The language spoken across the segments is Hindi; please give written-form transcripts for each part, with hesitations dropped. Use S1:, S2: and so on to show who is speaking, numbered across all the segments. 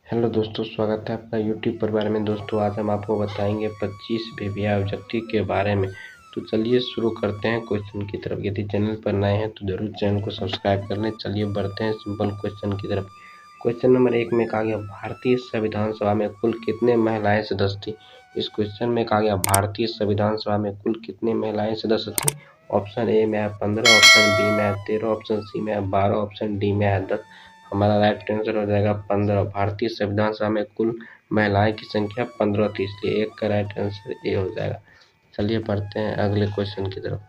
S1: हेलो दोस्तों, स्वागत है आपका यूट्यूब परिवार में। दोस्तों आज हम आपको बताएंगे 25 वीवीआई ऑब्जेक्टिव के बारे में। तो चलिए शुरू करते हैं क्वेश्चन की तरफ। यदि चैनल पर नए हैं तो जरूर चैनल को सब्सक्राइब कर लें। चलिए बढ़ते हैं सिंपल क्वेश्चन की तरफ। क्वेश्चन नंबर 1 में कहा गया भारतीय संविधान सभा में कुल कितने महिलाएं सदस्य थी। इस क्वेश्चन में कहा गया भारतीय संविधान सभा में कुल कितने महिलाएं सदस्य थी। ऑप्शन ए में है 15, ऑप्शन बी में है 13, ऑप्शन सी में है 12, ऑप्शन डी में है 10। हमारा राइट आंसर हो जाएगा 15। भारतीय संविधान सभा में कुल महिलाएं की संख्या 15 थी, इसलिए एक का राइट आंसर ए हो जाएगा। चलिए पढ़ते हैं अगले क्वेश्चन की तरफ।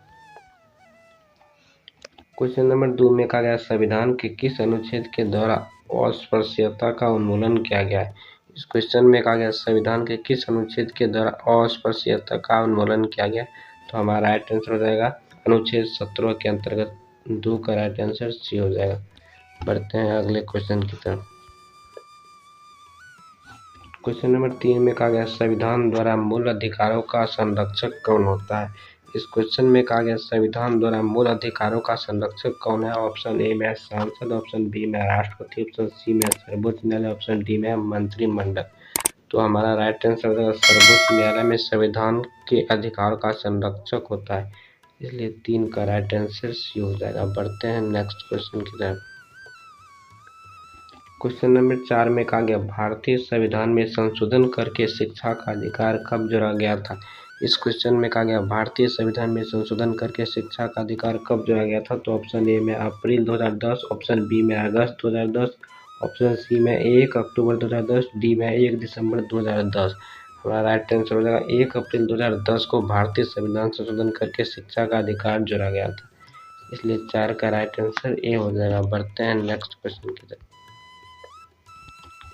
S1: क्वेश्चन नंबर 2 में कहा गया संविधान के किस अनुच्छेद के द्वारा अस्पृश्यता का उन्मूलन किया गया है। इस क्वेश्चन में कहा गया संविधान के किस अनुच्छेद के द्वारा अस्पृश्यता का उन्मूलन किया गया। तो हमारा राइट आंसर हो जाएगा अनुच्छेद 17 के अंतर्गत 2 का राइट आंसर सी हो जाएगा। बढ़ते हैं अगले क्वेश्चन की तरफ। क्वेश्चन नंबर 3 में कहा गया संविधान द्वारा मूल अधिकारों का संरक्षक कौन होता है। इस क्वेश्चन में कहा गया संविधान द्वारा मूल अधिकारों का संरक्षक कौन है। ऑप्शन ए में सांसद, ऑप्शन बी में राष्ट्रपति, ऑप्शन सी में सर्वोच्च न्यायालय, ऑप्शन डी में मंत्रिमंडल। तो हमारा राइट आंसर हो जाएगा सर्वोच्च न्यायालय में संविधान के अधिकार का संरक्षक होता है, इसलिए 3 का राइट आंसर सी हो जाएगा। बढ़ते हैं नेक्स्ट क्वेश्चन की तरफ। क्वेश्चन नंबर 4 में कहा गया भारतीय संविधान में संशोधन करके शिक्षा का अधिकार कब जोड़ा गया था। इस क्वेश्चन में कहा गया भारतीय संविधान में संशोधन करके शिक्षा का अधिकार कब जोड़ा गया था। तो ऑप्शन ए में अप्रैल 2010, ऑप्शन बी में अगस्त 2010, ऑप्शन सी में 1 अक्टूबर 2010, डी में 1 दिसंबर 2010। हमारा राइट आंसर हो जाएगा 1 अप्रैल 2010 को भारतीय संविधान संशोधन करके शिक्षा का अधिकार जोड़ा गया था, इसलिए 4 का राइट आंसर ए हो जाएगा। बढ़ते हैं नेक्स्ट क्वेश्चन की तरफ।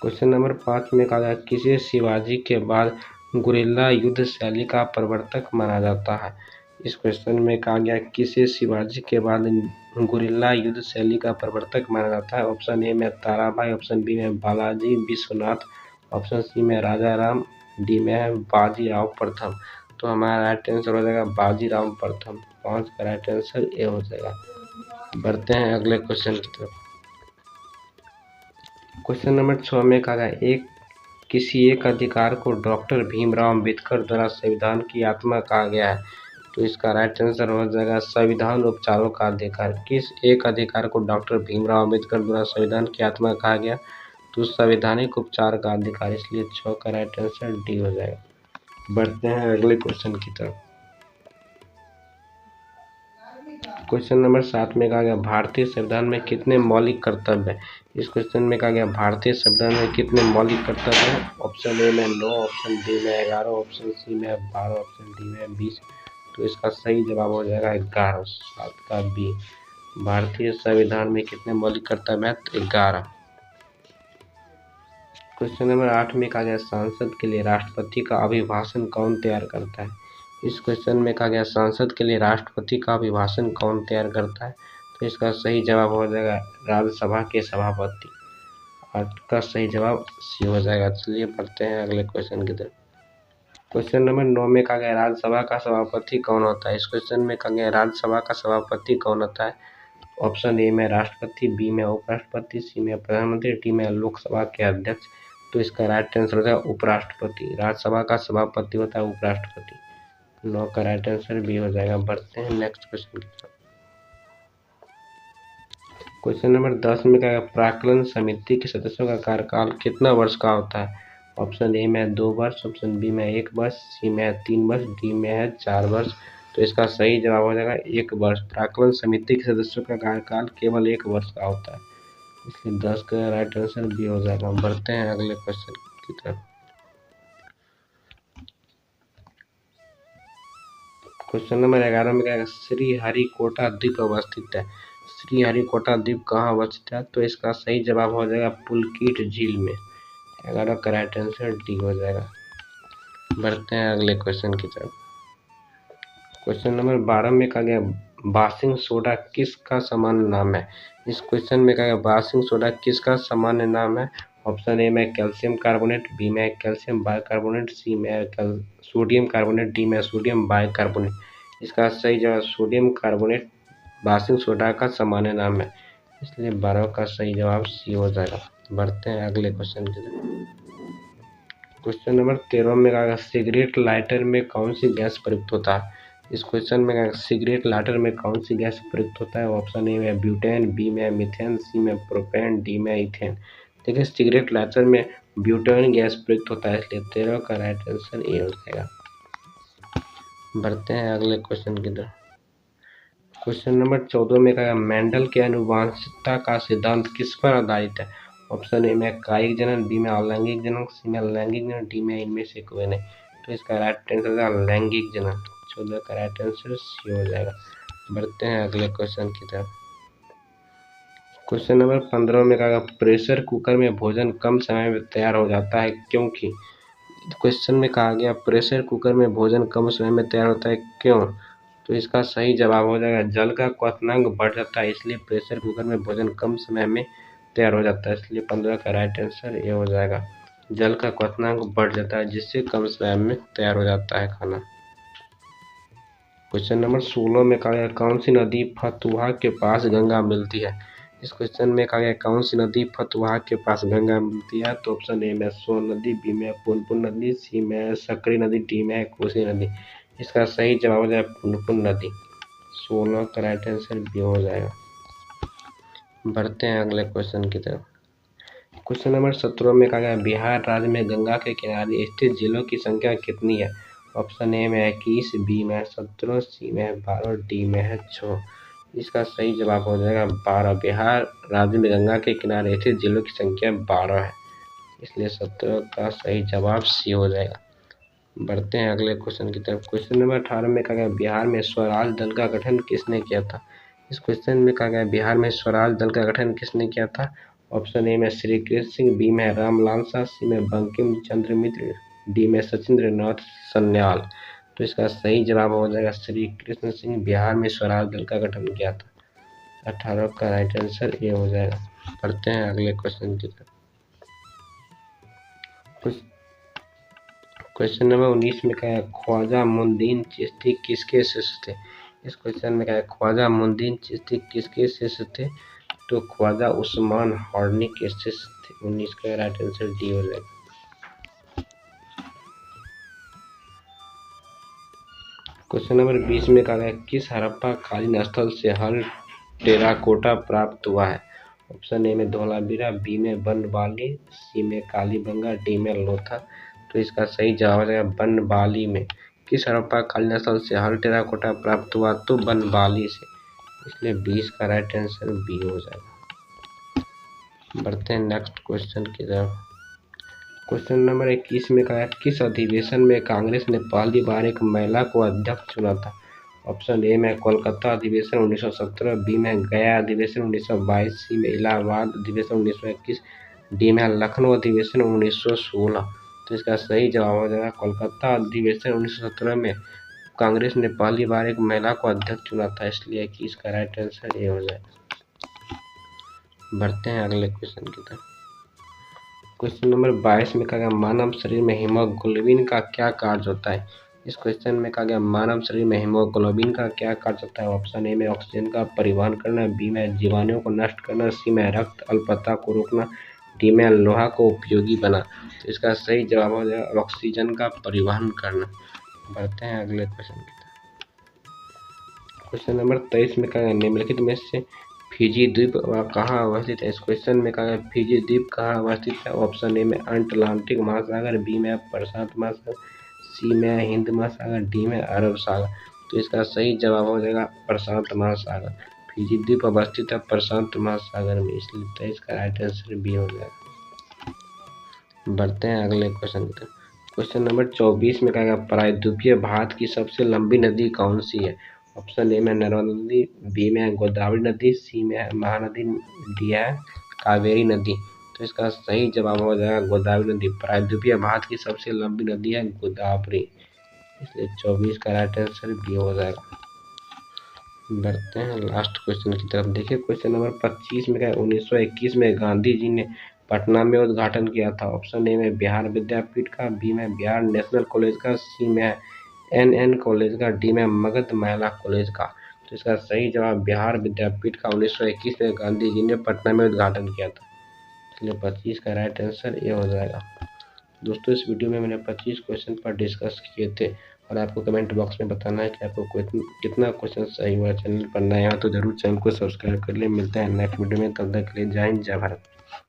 S1: क्वेश्चन नंबर 5 में कहा गया किसे शिवाजी के बाद गुरिल्ला युद्ध शैली का प्रवर्तक माना जाता है। इस क्वेश्चन में कहा गया किसे शिवाजी के बाद गुरिल्ला युद्ध शैली का प्रवर्तक माना जाता है। ऑप्शन ए में ताराबाई, ऑप्शन बी में बालाजी विश्वनाथ, ऑप्शन सी में राजा राम, डी में है बाजीराव प्रथम। तो हमारा राइट आंसर हो जाएगा बाजीराव प्रथम। 5 का राइट आंसर ए हो जाएगा। बढ़ते हैं अगले क्वेश्चन की तरफ। क्वेश्चन नंबर 6 में कहा गया किसी एक अधिकार को डॉक्टर भीमराव अंबेडकर द्वारा संविधान की आत्मा कहा गया है। तो इसका राइट आंसर हो जाएगा संविधान उपचारों का अधिकार। किस एक अधिकार को डॉक्टर भीमराव अंबेडकर द्वारा संविधान की आत्मा कहा गया। तो संवैधानिक उपचार का अधिकार, इसलिए 6 का राइट आंसर डी हो जाएगा। बढ़ते हैं अगले क्वेश्चन की तरफ। क्वेश्चन नंबर 7 में कहा गया भारतीय संविधान में कितने मौलिक कर्तव्य हैं। इस क्वेश्चन में कहा गया भारतीय संविधान में कितने मौलिक कर्तव्य हैं। ऑप्शन ए में 9, ऑप्शन बी में 11, ऑप्शन सी में 12, ऑप्शन डी में 20। तो इसका सही जवाब हो जाएगा 11, 7 का बी। भारतीय संविधान में कितने मौलिक कर्तव्य हैं, तो 11। क्वेश्चन नंबर 8 में कहा गया सांसद के लिए राष्ट्रपति का अभिभाषण कौन तैयार करता है। इस क्वेश्चन में कहा गया सांसद के लिए राष्ट्रपति का अभिभाषण कौन तैयार करता है। तो इसका सही जवाब हो जाएगा राज्यसभा के सभापति। 8 का सही जवाब सी हो जाएगा। चलिए पढ़ते हैं अगले क्वेश्चन की तरफ। क्वेश्चन नंबर 9 में कहा गया राज्यसभा का सभापति कौन होता है। इस क्वेश्चन में कहा गया राज्यसभा का सभापति कौन होता है। ऑप्शन ए में राष्ट्रपति, बी में उपराष्ट्रपति, सी में प्रधानमंत्री, डी में लोकसभा के अध्यक्ष। तो इसका राइट आंसर होता है उपराष्ट्रपति। राज्यसभा का सभापति होता है उपराष्ट्रपति। 9 का राइट आंसर बी हो जाएगा। बढ़ते हैं नेक्स्ट क्वेश्चन की तरफ। क्वेश्चन नंबर 10 में क्या प्राक्कलन समिति के सदस्यों का कार्यकाल कितना वर्ष का होता है। ऑप्शन ए में 2 वर्ष, ऑप्शन बी में 1 वर्ष, सी में 3 वर्ष, डी में है 4 वर्ष। तो इसका सही जवाब हो जाएगा 1 वर्ष। प्राक्कलन समिति के सदस्यों का कार्यकाल केवल 1 वर्ष का होता है, इसलिए 10 का राइट आंसर बी हो जाएगा। बढ़ते हैं अगले क्वेश्चन की तरफ। क्वेश्चन नंबर 11 में क्या श्रीहरिकोटा द्वीप अवस्थित है। श्रीहरिकोटा द्वीप कहाँ अवस्थित है। तो इसका सही जवाब हो जाएगा पुलकिट झील में। 11 का राइट आंसर डी हो जाएगा। बढ़ते हैं अगले क्वेश्चन की तरफ। क्वेश्चन नंबर 12 में कहा गया बासिंग सोडा किसका सामान्य नाम है। इस क्वेश्चन में कहा गया बासिंग सोडा किसका सामान्य नाम है। ऑप्शन ए में कैल्शियम कार्बोनेट, बी में कैल्शियम बाइकार्बोनेट, सी में सोडियम कार्बोनेट, डी में सोडियम बाइकार्बोनेट। इसका सही जवाब सोडियम कार्बोनेट बासिंग सोडा का सामान्य नाम है, इसलिए 12 का सही जवाब सी हो जाएगा। बढ़ते हैं अगले क्वेश्चन की तरफ। क्वेश्चन नंबर 13 में कहा सिगरेट लाइटर में कौन सी गैस प्रयुक्त होता है। इस क्वेश्चन में कहा सिगरेट लाइटर में कौन सी गैस प्रयुक्त होता है। ऑप्शन ए में ब्यूटेन, बी में मीथेन, सी में प्रोपेन, डी में इथेन। देखिए सिगरेट लाइटर में ब्यूटेन गैस प्रयुक्त होता है, इसलिए 13 का राइट आंसर ए हो जाएगा। बढ़ते हैं अगले क्वेश्चन की तरफ। क्वेश्चन नंबर 14 में कहा मेंडल के आनुवंशिकता का सिद्धांत किस पर आधारित है। ऑप्शन ए में कायिक जनन, बी में अलैंगिक जनन, सी में लैंगिक जनन, डी में इनमें से कोई नहीं। तो इसका राइट आंसर होगा लैंगिक जनन। 14 का राइट आंसर सी हो जाएगा। बढ़ते हैं अगले क्वेश्चन की तरफ। क्वेश्चन नंबर 15 में कहा प्रेशर कुकर में भोजन कम समय में तैयार हो जाता है क्योंकि। क्वेश्चन में कहा गया प्रेशर कुकर में भोजन कम समय में तैयार होता है क्यों। तो इसका सही जवाब हो जाएगा जल का क्वथनांक बढ़ जाता है, इसलिए प्रेशर कुकर में भोजन कम समय में तैयार हो जाता है, इसलिए 15 का राइट आंसर ये हो जाएगा। जल का क्वथनांक बढ़ जाता है जिससे कम समय में तैयार हो जाता है खाना। क्वेश्चन नंबर 16 में कहा गया कौन सी नदी फतुहा के पास गंगा मिलती है। इस क्वेश्चन में कहा गया कौन सी नदी फतुहा के पास गंगा मिलती है। तो ऑप्शन ए में सोन नदी, बी में पुनपुन नदी, सी में सकरी नदी, डी में कोसी नदी। इसका सही जवाब हो जाएगा पुनपुन नदी। 16 का राइट आंसर बी हो जाएगा। बढ़ते हैं अगले क्वेश्चन की तरफ। क्वेश्चन नंबर 17 में कहा गया बिहार राज्य में गंगा के किनारे स्थित जिलों की संख्या कितनी है। ऑप्शन ए में 21, बी में 17, सी में 12, डी में है 6। इसका सही जवाब हो जाएगा 12। बिहार राज्य में गंगा के किनारे स्थित जिलों की संख्या 12 है, इसलिए 17 का सही जवाब सी हो जाएगा। बढ़ते हैं अगले क्वेश्चन की तरफ। क्वेश्चन नंबर 18 में कहा गया बिहार में स्वराज दल का गठन किसने किया था। इस क्वेश्चन में कहा गया बिहार में स्वराज दल का गठन किसने किया था। ऑप्शन ए में श्री कृष्ण सिंह, बी में रामलाल शाह, सी में बंकिम चंद्र मित्र, डी में सचिंद्र नाथ सन्याल। तो इसका सही जवाब हो जाएगा श्री कृष्ण सिंह बिहार में स्वराज दल का गठन किया था। 18 का राइट आंसर ए हो जाएगा। पढ़ते हैं अगले क्वेश्चन की तरफ। क्वेश्चन नंबर 19 में क्या है ख्वाजा मुइनुद्दीन चिश्ती किसके शिष्य थे। इस क्वेश्चन में क्या है ख्वाजा मुइनुद्दीन चिश्ती किसके शिष्य थे। तो ख्वाजा उस्मान हॉर्नी के शिष्य थे। 19 का राइट आंसर डी हो जाएगा। क्वेश्चन नंबर 20 में कहा गया किस हड़प्पा कालीन स्थल से हल टेराकोटा प्राप्त हुआ है। ऑप्शन ए में धोलावीरा, बी में बनवाली, सी में कालीबंगा, डी में लोथल। तो इसका सही जवाब हो जाएगा बनवाली में। किस हड़प्पा कालीन स्थल से हल टेराकोटा प्राप्त हुआ तो बनवाली से, इसलिए 20 का राइट आंसर बी हो जाएगा। बढ़ते हैं नेक्स्ट क्वेश्चन की तरफ। क्वेश्चन नंबर 21 में कहा किस अधिवेशन में कांग्रेस ने पहली बार एक महिला को अध्यक्ष चुना था। ऑप्शन ए में कोलकाता अधिवेशन 1917, बी में गया अधिवेशन 1922, सी में इलाहाबाद अधिवेशन 1921, डी में लखनऊ अधिवेशन 1916। तो इसका सही जवाब हो जाएगा कोलकाता अधिवेशन 1917 में कांग्रेस ने पहली बार एक महिला को अध्यक्ष चुना था, इसलिए 21 का राइट आंसर ए हो जाएगा। बढ़ते हैं अगले क्वेश्चन की तरफ। क्वेश्चन नंबर 22 में कहा गया मानव शरीर में हीमोग्लोबिन का क्या कार्य होता है। इस क्वेश्चन में कहा गया मानव शरीर में हीमोग्लोबिन का क्या कार्य होता है। ऑप्शन ए में ऑक्सीजन का परिवहन करना, बी में जीवाणुओं को नष्ट करना, सी में रक्त अल्पता को रोकना, डी में लोहा को उपयोगी बना। तो इसका सही जवाब हो जाएगा ऑक्सीजन का परिवहन करना। बढ़ते हैं अगले क्वेश्चन की तरफ। क्वेश्चन नंबर 23 में कहा गया निम्नलिखित में से फिजी द्वीप कहाँ अवस्थित है। इस क्वेश्चन में कहा गया फिजी द्वीप कहाँ अवस्थित है। ऑप्शन ए में अटलांटिक महासागर, बी में प्रशांत महासागर, सी में हिंद महासागर, डी में अरब सागर। तो इसका सही जवाब हो जाएगा प्रशांत महासागर। फिजी द्वीप अवस्थित है प्रशांत महासागर में, इसलिए 23 का राइट आंसर बी हो जाएगा। बढ़ते हैं अगले क्वेश्चन की तरफ। क्वेश्चन नंबर 24 में कहा गया प्रायद्वीपीय भारत की सबसे लंबी नदी कौन सी है। ऑप्शन ए में नर्मदा नदी, बी में गोदावरी नदी, सी में महानदी, डी है कावेरी नदी। तो इसका सही जवाब हो जाएगा गोदावरी नदी। प्रायद्वीपीय भारत की सबसे लंबी नदी है गोदावरी, इसलिए 24 का राइट आंसर बी हो जाएगा। बढ़ते हैं लास्ट क्वेश्चन की तरफ। देखिए क्वेश्चन नंबर 25 में क्या 1921 में गांधी जी ने पटना में उद्घाटन किया था। ऑप्शन ए में बिहार विद्यापीठ का, बी में बिहार नेशनल कॉलेज का, सी में NN कॉलेज का, डी में मगध महिला कॉलेज का। तो इसका सही जवाब बिहार विद्यापीठ का 1921 में गांधी जी ने पटना में उद्घाटन किया था, इसलिए 25 का राइट आंसर ये हो जाएगा। दोस्तों इस वीडियो में मैंने 25 क्वेश्चन पर डिस्कस किए थे और आपको कमेंट बॉक्स में बताना है कि आपको कितना क्वेश्चन सही हुआ। चैनल पर नए हो तो जरूर चैनल को सब्सक्राइब कर ले। मिलते हैं नेक्स्ट वीडियो में, तब तक के लिए जय हिंद जय भारत।